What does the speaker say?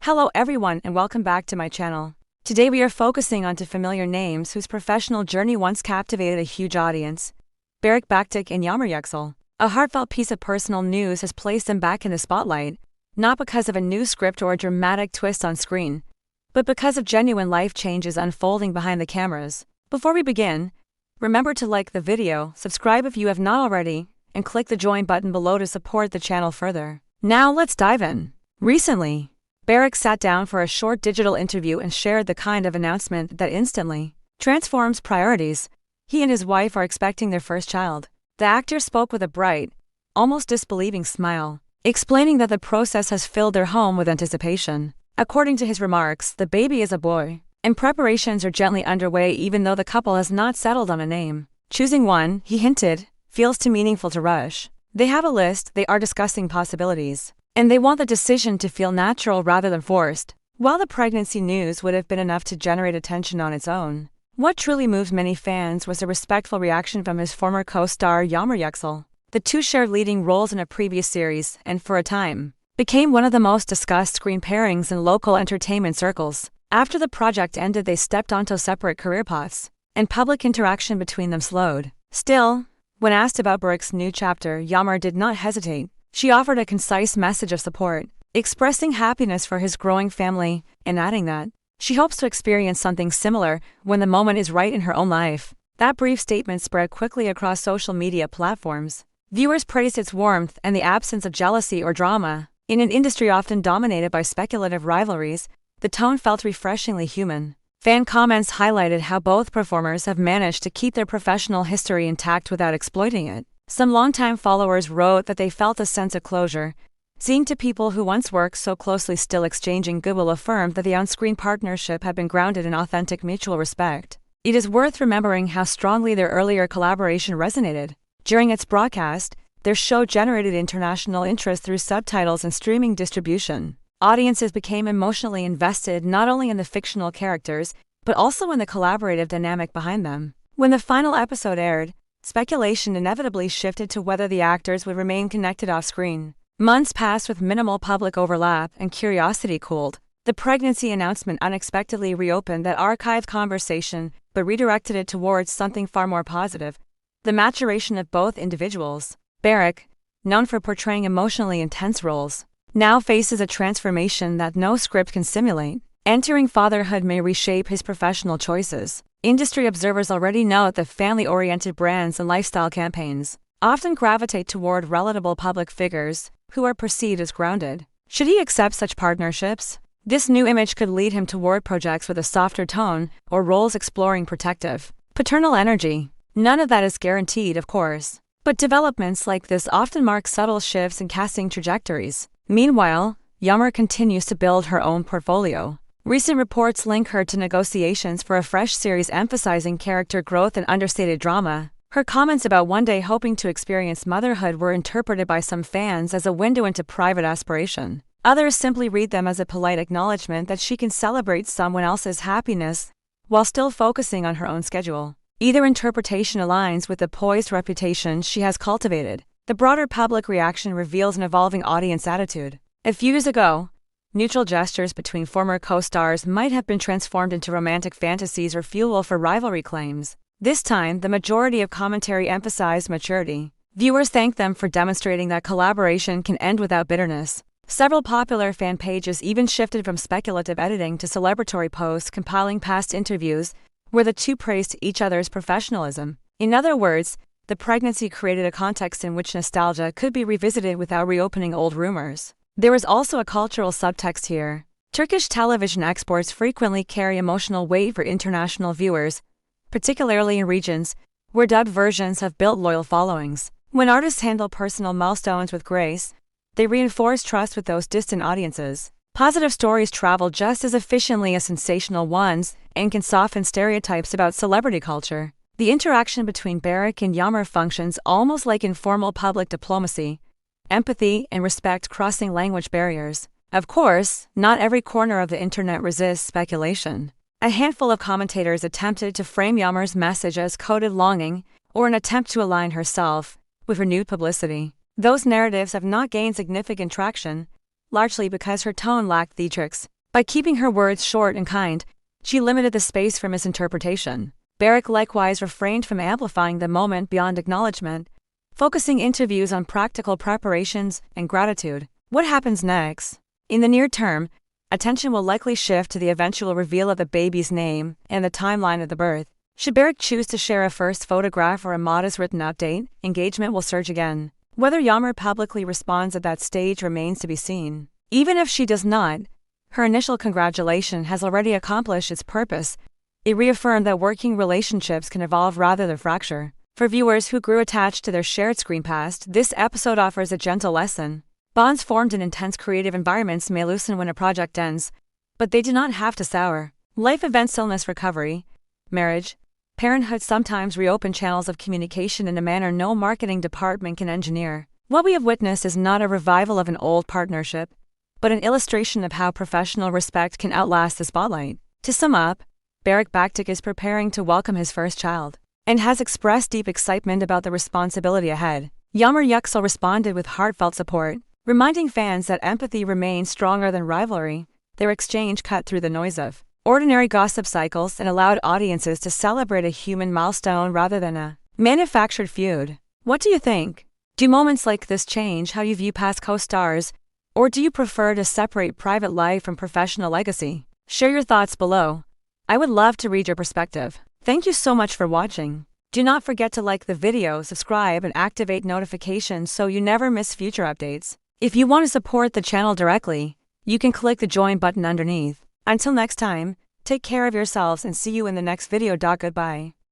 Hello everyone and welcome back to my channel. Today we are focusing on two familiar names whose professional journey once captivated a huge audience. Beric, Baktaş and Yağmur Yüksel. A heartfelt piece of personal news has placed them back in the spotlight, not because of a new script or a dramatic twist on screen, but because of genuine life changes unfolding behind the cameras. Before we begin, remember to like the video, subscribe if you have not already, and click the join button below to support the channel further. Now let's dive in. Recently, Beric sat down for a short digital interview and shared the kind of announcement that instantly transforms priorities. He and his wife are expecting their first child. The actor spoke with a bright, almost disbelieving smile, explaining that the process has filled their home with anticipation. According to his remarks, the baby is a boy, and preparations are gently underway even though the couple has not settled on a name. Choosing one, he hinted, feels too meaningful to rush. They have a list, they are discussing possibilities, and they want the decision to feel natural rather than forced. While the pregnancy news would have been enough to generate attention on its own, what truly moved many fans was a respectful reaction from his former co-star Yağmur Yüksel. The two shared leading roles in a previous series and, for a time, became one of the most discussed screen pairings in local entertainment circles. After the project ended, they stepped onto separate career paths, and public interaction between them slowed. Still, when asked about Beric's new chapter, Yammer did not hesitate. She offered a concise message of support, expressing happiness for his growing family, and adding that she hopes to experience something similar when the moment is right in her own life. That brief statement spread quickly across social media platforms. Viewers praised its warmth and the absence of jealousy or drama. In an industry often dominated by speculative rivalries, the tone felt refreshingly human. Fan comments highlighted how both performers have managed to keep their professional history intact without exploiting it. Some longtime followers wrote that they felt a sense of closure. Seeing two people who once worked so closely still exchanging goodwill affirmed that the on-screen partnership had been grounded in authentic mutual respect. It is worth remembering how strongly their earlier collaboration resonated. During its broadcast, their show generated international interest through subtitles and streaming distribution. Audiences became emotionally invested not only in the fictional characters, but also in the collaborative dynamic behind them. When the final episode aired, speculation inevitably shifted to whether the actors would remain connected off-screen. Months passed with minimal public overlap and curiosity cooled. The pregnancy announcement unexpectedly reopened that archived conversation, but redirected it towards something far more positive: the maturation of both individuals. Beric, known for portraying emotionally intense roles, now faces a transformation that no script can simulate. Entering fatherhood may reshape his professional choices. Industry observers already note that family-oriented brands and lifestyle campaigns often gravitate toward relatable public figures who are perceived as grounded. Should he accept such partnerships, this new image could lead him toward projects with a softer tone or roles exploring protective, paternal energy. None of that is guaranteed, of course, but developments like this often mark subtle shifts in casting trajectories. Meanwhile, Yammer continues to build her own portfolio. Recent reports link her to negotiations for a fresh series emphasizing character growth and understated drama. Her comments about one day hoping to experience motherhood were interpreted by some fans as a window into private aspiration. Others simply read them as a polite acknowledgement that she can celebrate someone else's happiness while still focusing on her own schedule. Either interpretation aligns with the poised reputation she has cultivated. The broader public reaction reveals an evolving audience attitude. A few years ago, mutual gestures between former co-stars might have been transformed into romantic fantasies or fuel for rivalry claims. This time, the majority of commentary emphasized maturity. Viewers thanked them for demonstrating that collaboration can end without bitterness. Several popular fan pages even shifted from speculative editing to celebratory posts compiling past interviews where the two praised each other's professionalism. In other words, the pregnancy created a context in which nostalgia could be revisited without reopening old rumors. There is also a cultural subtext here. Turkish television exports frequently carry emotional weight for international viewers, particularly in regions where dubbed versions have built loyal followings. When artists handle personal milestones with grace, they reinforce trust with those distant audiences. Positive stories travel just as efficiently as sensational ones and can soften stereotypes about celebrity culture. The interaction between Beric and Yammer functions almost like informal public diplomacy, empathy and respect crossing language barriers. Of course, not every corner of the internet resists speculation. A handful of commentators attempted to frame Yammer's message as coded longing or an attempt to align herself with renewed publicity. Those narratives have not gained significant traction, largely because her tone lacked theatrics. By keeping her words short and kind, she limited the space for misinterpretation. Beric likewise refrained from amplifying the moment beyond acknowledgement, focusing interviews on practical preparations and gratitude. What happens next? In the near term, attention will likely shift to the eventual reveal of the baby's name and the timeline of the birth. Should Beric choose to share a first photograph or a modest written update, engagement will surge again. Whether Yammer publicly responds at that stage remains to be seen. Even if she does not, her initial congratulation has already accomplished its purpose. It reaffirmed that working relationships can evolve rather than fracture. For viewers who grew attached to their shared screen past, this episode offers a gentle lesson. Bonds formed in intense creative environments may loosen when a project ends, but they do not have to sour. Life events, illness, recovery, marriage, parenthood sometimes reopen channels of communication in a manner no marketing department can engineer. What we have witnessed is not a revival of an old partnership, but an illustration of how professional respect can outlast the spotlight. To sum up, Beric Baktaş is preparing to welcome his first child, and has expressed deep excitement about the responsibility ahead. Yammer Yüksel responded with heartfelt support, reminding fans that empathy remains stronger than rivalry. Their exchange cut through the noise of ordinary gossip cycles and allowed audiences to celebrate a human milestone rather than a manufactured feud. What do you think? Do moments like this change how you view past co-stars, or do you prefer to separate private life from professional legacy? Share your thoughts below. I would love to read your perspective. Thank you so much for watching. Do not forget to like the video, subscribe, and activate notifications so you never miss future updates. If you want to support the channel directly, you can click the join button underneath. Until next time, take care of yourselves and see you in the next video. Goodbye.